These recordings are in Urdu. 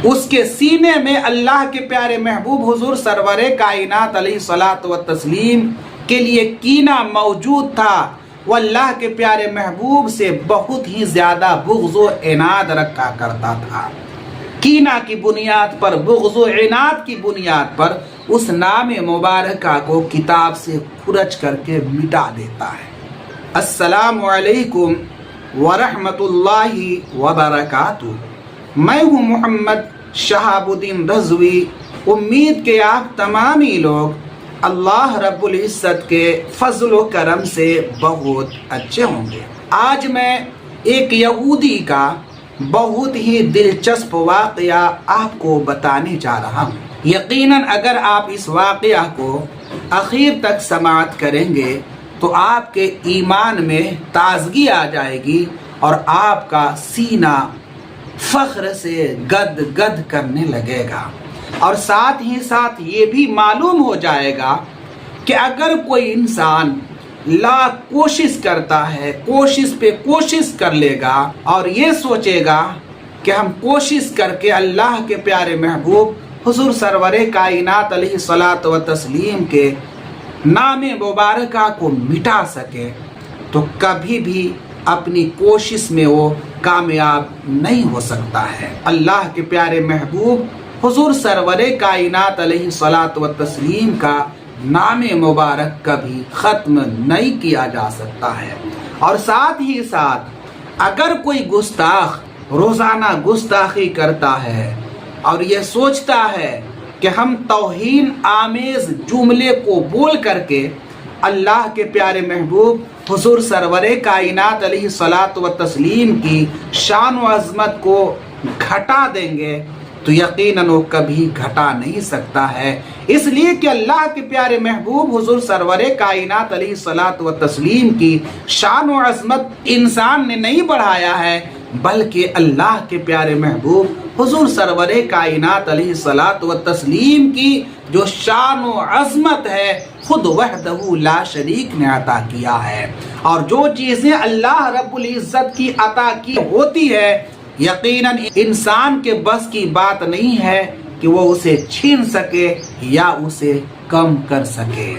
اس کے سینے میں اللہ کے پیارے محبوب حضور سرور کائنات علیہ صلاۃ و تسلیم کے لیے کینہ موجود تھا۔ وہ اللہ کے پیارے محبوب سے بہت ہی زیادہ بغض و عناد رکھا کرتا تھا۔ کینہ کی بنیاد پر، بغض و عناد کی بنیاد پر اس نام مبارکہ کو کتاب سے کھرچ کر کے مٹا دیتا ہے۔ السلام علیکم ورحمۃ اللہ وبرکاتہ۔ میں ہوں محمد شہاب الدین رضوی۔ امید کہ آپ تمامی لوگ اللہ رب العزت کے فضل و کرم سے بہت اچھے ہوں گے۔ آج میں ایک یہودی کا بہت ہی دلچسپ واقعہ آپ کو بتانے جا رہا ہوں۔ یقیناً اگر آپ اس واقعہ کو آخر تک سماعت کریں گے تو آپ کے ایمان میں تازگی آ جائے گی اور آپ کا سینہ فخر سے گد گد کرنے لگے گا، اور ساتھ ہی ساتھ یہ بھی معلوم ہو جائے گا کہ اگر کوئی انسان لاکھ کوشش کرتا ہے، کوشش پہ کوشش کر لے گا اور یہ سوچے گا کہ ہم کوشش کر کے اللہ کے پیارے محبوب حضور سرور کائنات علیہ صلاۃ و تسلیم کے نام مبارکہ کو مٹا سکے، تو کبھی بھی اپنی کوشش میں وہ کامیاب نہیں ہو سکتا ہے۔ اللہ کے پیارے محبوب حضور سرور کائنات علیہ صلاۃ و تسلیم کا نام مبارک کبھی ختم نہیں کیا جا سکتا ہے۔ اور ساتھ ہی ساتھ اگر کوئی گستاخ روزانہ گستاخی کرتا ہے اور یہ سوچتا ہے کہ ہم توہین آمیز جملے کو بول کر کے اللہ کے پیارے محبوب حضور سرور کائنات علیہ صلاۃ و تسلیم کی شان و عظمت کو گھٹا دیں گے، تو یقیناً وہ کبھی گھٹا نہیں سکتا ہے، اس لیے کہ اللہ کے پیارے محبوب حضور سرور کائنات علیہ صلاۃ و تسلیم کی شان و عظمت انسان نے نہیں بڑھایا ہے، بلکہ اللہ کے پیارے محبوب حضور سرور کائنات علیہ صلاۃ و تسلیم کی جو شان و عظمت ہے خود وحدہ لا شریک نے عطا کیا ہے۔ اور جو چیزیں اللہ رب العزت کی عطا کی ہوتی ہے، یقیناً انسان کے بس کی بات نہیں ہے کہ وہ اسے چھین سکے یا اسے کم کر سکے۔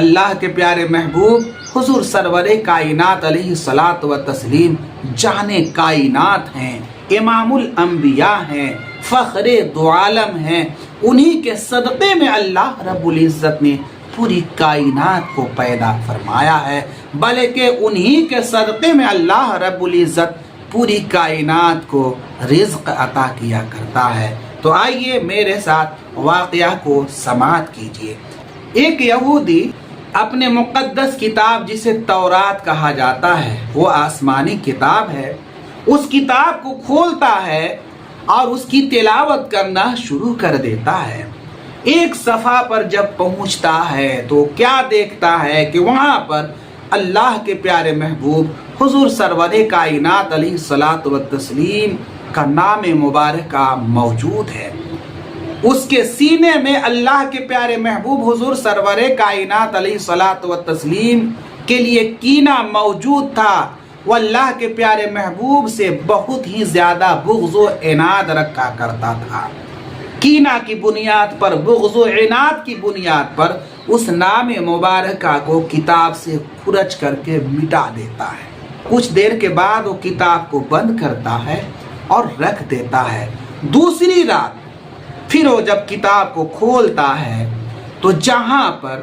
اللہ کے پیارے محبوب حضور سرور کائنات علیہ صلاۃ و تسلیم جانے کائنات ہیں، امام الانبیاء ہیں، فخر دو عالم ہیں۔ انہی کے صدقے میں اللہ رب العزت نے پوری کائنات کو پیدا فرمایا ہے، بلکہ انہی کے صدقے میں اللہ رب العزت پوری کائنات کو رزق عطا کیا کرتا ہے۔ تو آئیے میرے ساتھ واقعہ کو سماعت کیجیے۔ ایک یہودی اپنے مقدس کتاب جسے تورات کہا جاتا ہے، وہ آسمانی کتاب ہے، اس کتاب کو کھولتا ہے اور اس کی تلاوت کرنا شروع کر دیتا ہے۔ ایک صفحہ پر جب پہنچتا ہے تو کیا دیکھتا ہے کہ وہاں پر اللہ کے پیارے محبوب حضور سرور کائنات علیہ صلاۃ و تسلیم کا نام مبارکہ موجود ہے۔ اس کے سینے میں اللہ کے پیارے محبوب حضور سرور کائنات علیہ صلاۃ و تسلیم کے لیے کینہ موجود تھا۔ وہ اللہ کے پیارے محبوب سے بہت ہی زیادہ بغض و عناد رکھا کرتا تھا۔ کینہ کی بنیاد پر، بغض و عناد کی بنیاد پر اس نام مبارکہ کو کتاب سے کھرچ کر کے مٹا دیتا ہے۔ کچھ دیر کے بعد وہ کتاب کو بند کرتا ہے اور رکھ دیتا ہے۔ دوسری رات پھر وہ جب کتاب کو کھولتا ہے تو جہاں پر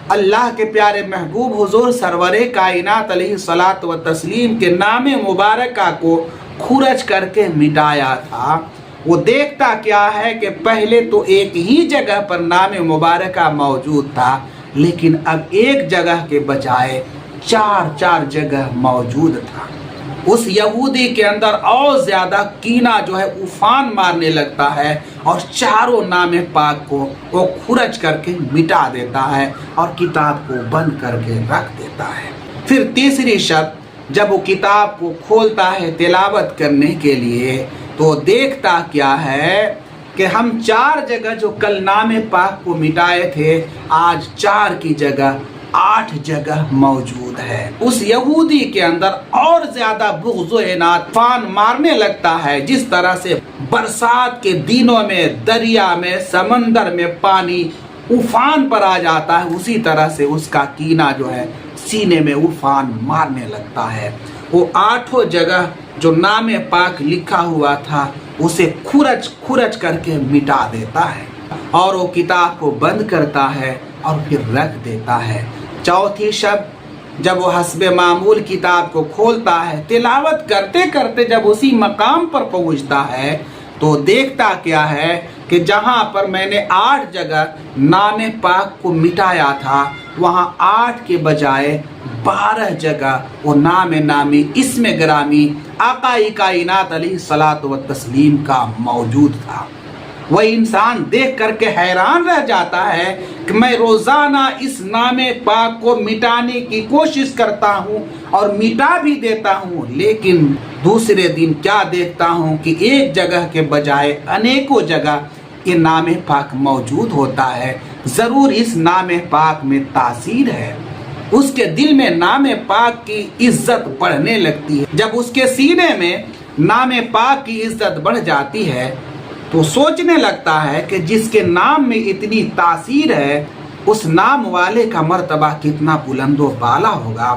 اللہ کے پیارے محبوب حضور سرور کائنات علیہ صلاۃ و تسلیم کے نام مبارکہ کو کھرچ کر کے مٹایا تھا، وہ دیکھتا کیا ہے کہ پہلے تو ایک ہی جگہ پر نام مبارکہ موجود تھا، لیکن اب ایک جگہ کے بجائے چار جگہ موجود تھا۔ اس یہودی کے اندر اور زیادہ کینہ جو ہے افان مارنے لگتا ہے اور چاروں نام پاک کو وہ کھرچ کر کے مٹا دیتا ہے اور کتاب کو بند کر کے رکھ دیتا ہے۔ پھر تیسری شب جب وہ کتاب کو کھولتا ہے تلاوت کرنے کے لیے تو دیکھتا کیا ہے کہ ہم 4 جگہ جو کل نام پاک کو مٹائے تھے، آج 4 کی جگہ 8 جگہ موجود ہے۔ اس یہودی کے اندر اور زیادہ بغض و عناد فان مارنے لگتا ہے، جس طرح سے برسات کے دنوں میں دریا میں سمندر میں پانی افان پر آ جاتا ہے، اسی طرح سے اس کا کینہ جو ہے سینے میں افان مارنے لگتا ہے۔ وہ 8 جگہ جو نام پاک لکھا ہوا تھا اسے کھرچ کر کے مٹا دیتا ہے، اور وہ کتاب کو بند کرتا ہے اور پھر رکھ دیتا ہے۔ چوتھی شب جب وہ حسب معمول کتاب کو کھولتا ہے، تلاوت کرتے کرتے جب اسی مقام پر پہنچتا ہے تو دیکھتا کیا ہے کہ جہاں پر میں نے 8 جگہ نام پاک کو مٹایا تھا، وہاں 8 کے بجائے 12 جگہ وہ نام نامی اسم گرامی آقا کائنات علیہ الصلوۃ والتسلیم کا موجود تھا۔ وہ انسان دیکھ کر کے حیران رہ جاتا ہے کہ میں روزانہ اس نام پاک کو مٹانے کی کوشش کرتا ہوں اور مٹا بھی دیتا ہوں، لیکن دوسرے دن کیا دیکھتا ہوں کہ ایک جگہ کے بجائے انیکوں جگہ یہ نام پاک موجود ہوتا ہے۔ ضرور اس نام پاک میں تاثیر ہے۔ اس کے دل میں نام پاک کی عزت بڑھنے لگتی ہے۔ جب اس کے سینے میں نام پاک کی عزت بڑھ جاتی ہے تو سوچنے لگتا ہے کہ جس کے نام میں اتنی تاثیر ہے اس نام والے کا مرتبہ کتنا بلند و بالا ہوگا۔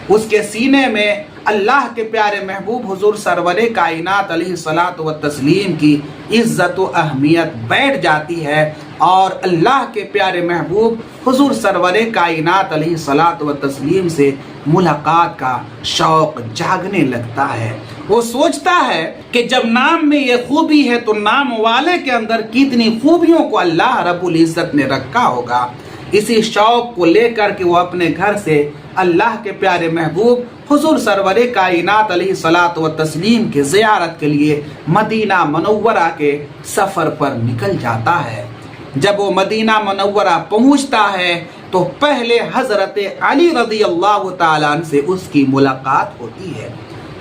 اس کے سینے میں اللہ کے پیارے محبوب حضور سرور کائنات علیہ الصلوۃ والتسلیم کی عزت و اہمیت بیٹھ جاتی ہے، اور اللہ کے پیارے محبوب حضور سرور کائنات علیہ الصلوۃ والتسلیم سے ملاقات کا شوق جاگنے لگتا ہے۔ وہ سوچتا ہے کہ جب نام میں یہ خوبی ہے تو نام والے کے اندر کتنی خوبیوں کو اللہ رب العزت نے رکھا ہوگا۔ اسی شوق کو لے کر کے وہ اپنے گھر سے اللہ کے پیارے محبوب حضور سرور کائنات علیہ الصلوۃ والتسلیم کی زیارت کے لیے مدینہ منورہ کے سفر پر نکل جاتا ہے۔ جب وہ مدینہ منورہ پہنچتا ہے تو پہلے حضرت علی رضی اللہ تعالیٰ عنہ سے اس کی ملاقات ہوتی ہے۔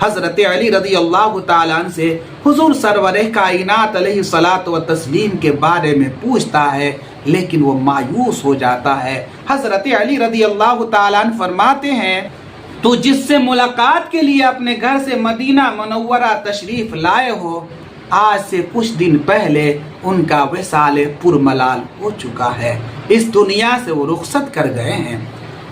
حضرت علی رضی اللہ تعالیٰ عنہ سے حضور سرور کائنات علیہ الصلوۃ والتسلیم کے بارے میں پوچھتا ہے، لیکن وہ مایوس ہو جاتا ہے۔ حضرت علی رضی اللہ تعالیٰ عنہ فرماتے ہیں، تو جس سے ملاقات کے لیے اپنے گھر سے مدینہ منورہ تشریف لائے ہو، آج سے کچھ دن پہلے ان کا وصال پرملال ہو چکا ہے، اس دنیا سے وہ رخصت کر گئے ہیں۔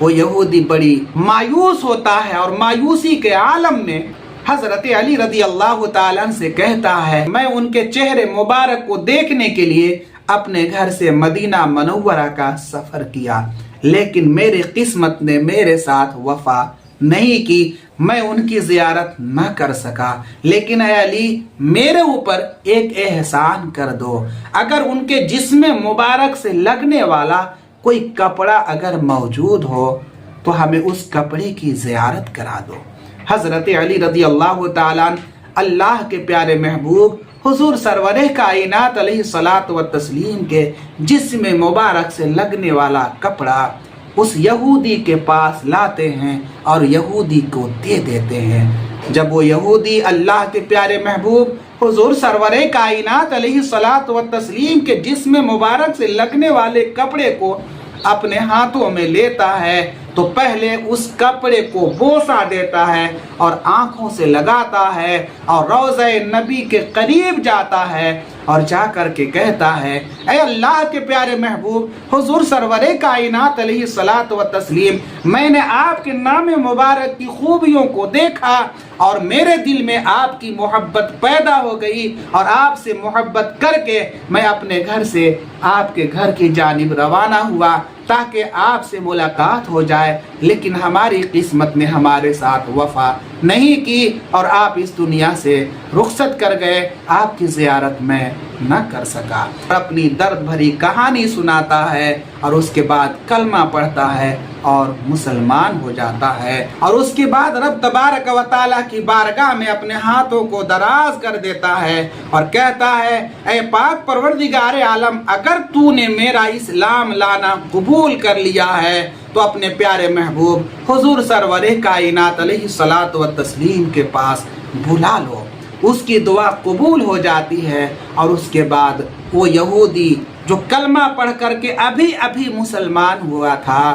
وہ یہودی بڑی مایوس ہوتا ہے اور مایوسی کے عالم میں حضرت علی رضی اللہ تعالیٰ عنہ سے کہتا ہے، میں ان کے چہرے مبارک کو دیکھنے کے لیے اپنے گھر سے مدینہ منورہ کا سفر کیا، لیکن میری قسمت نے میرے ساتھ وفا نہیں کی، میں ان کی زیارت نہ کر سکا۔ لیکن اے علی، میرے اوپر ایک احسان کر دو، اگر ان کے جسم مبارک سے لگنے والا کوئی کپڑا اگر موجود ہو تو ہمیں اس کپڑے کی زیارت کرا دو۔ حضرت علی رضی اللہ تعالیٰ عنہ اللہ کے پیارے محبوب حضور سرور کائنات علیہ الصلوۃ والتسلیم کے جسم مبارک سے لگنے والا کپڑا اس یہودی کے پاس لاتے ہیں اور یہودی کو دے دیتے ہیں۔ جب وہ یہودی اللہ کے پیارے محبوب حضور سرور کائنات علیہ الصلوۃ والتسلیم کے جسم مبارک سے لگنے والے کپڑے کو اپنے ہاتھوں میں لیتا ہے تو پہلے اس کپڑے کو بوسہ دیتا ہے اور آنکھوں سے لگاتا ہے اور روضہ نبی کے قریب جاتا ہے اور جا کر کے کہتا ہے، اے اللہ کے پیارے محبوب حضور سرور کائنات علیہ الصلوۃ والتسلیم، میں نے آپ کے نام مبارک کی خوبیوں کو دیکھا اور میرے دل میں آپ کی محبت پیدا ہو گئی، اور آپ سے محبت کر کے میں اپنے گھر سے آپ کے گھر کی جانب روانہ ہوا تاکہ آپ سے ملاقات ہو جائے، لیکن ہماری قسمت نے ہمارے ساتھ وفا نہیں کی اور آپ اس دنیا سے رخصت کر گئے، آپ کی زیارت میں نہ کر سکا۔ اپنی درد بھری کہانی سناتا ہے اور اس کے بعد کلمہ پڑھتا ہے اور مسلمان ہو جاتا ہے، اور اس کے بعد رب تبارک و تعالیٰ کی بارگاہ میں اپنے ہاتھوں کو دراز کر دیتا ہے اور کہتا ہے، اے پاک پروردگار عالم، اگر تو نے میرا اسلام لانا قبول کر لیا ہے تو اپنے پیارے محبوب حضور سرور کائنات علیہ الصلوۃ والتسلیم کے پاس بلا لو۔ اس کی دعا قبول ہو جاتی ہے، اور اس کے بعد وہ یہودی جو کلمہ پڑھ کر کے ابھی مسلمان ہوا تھا،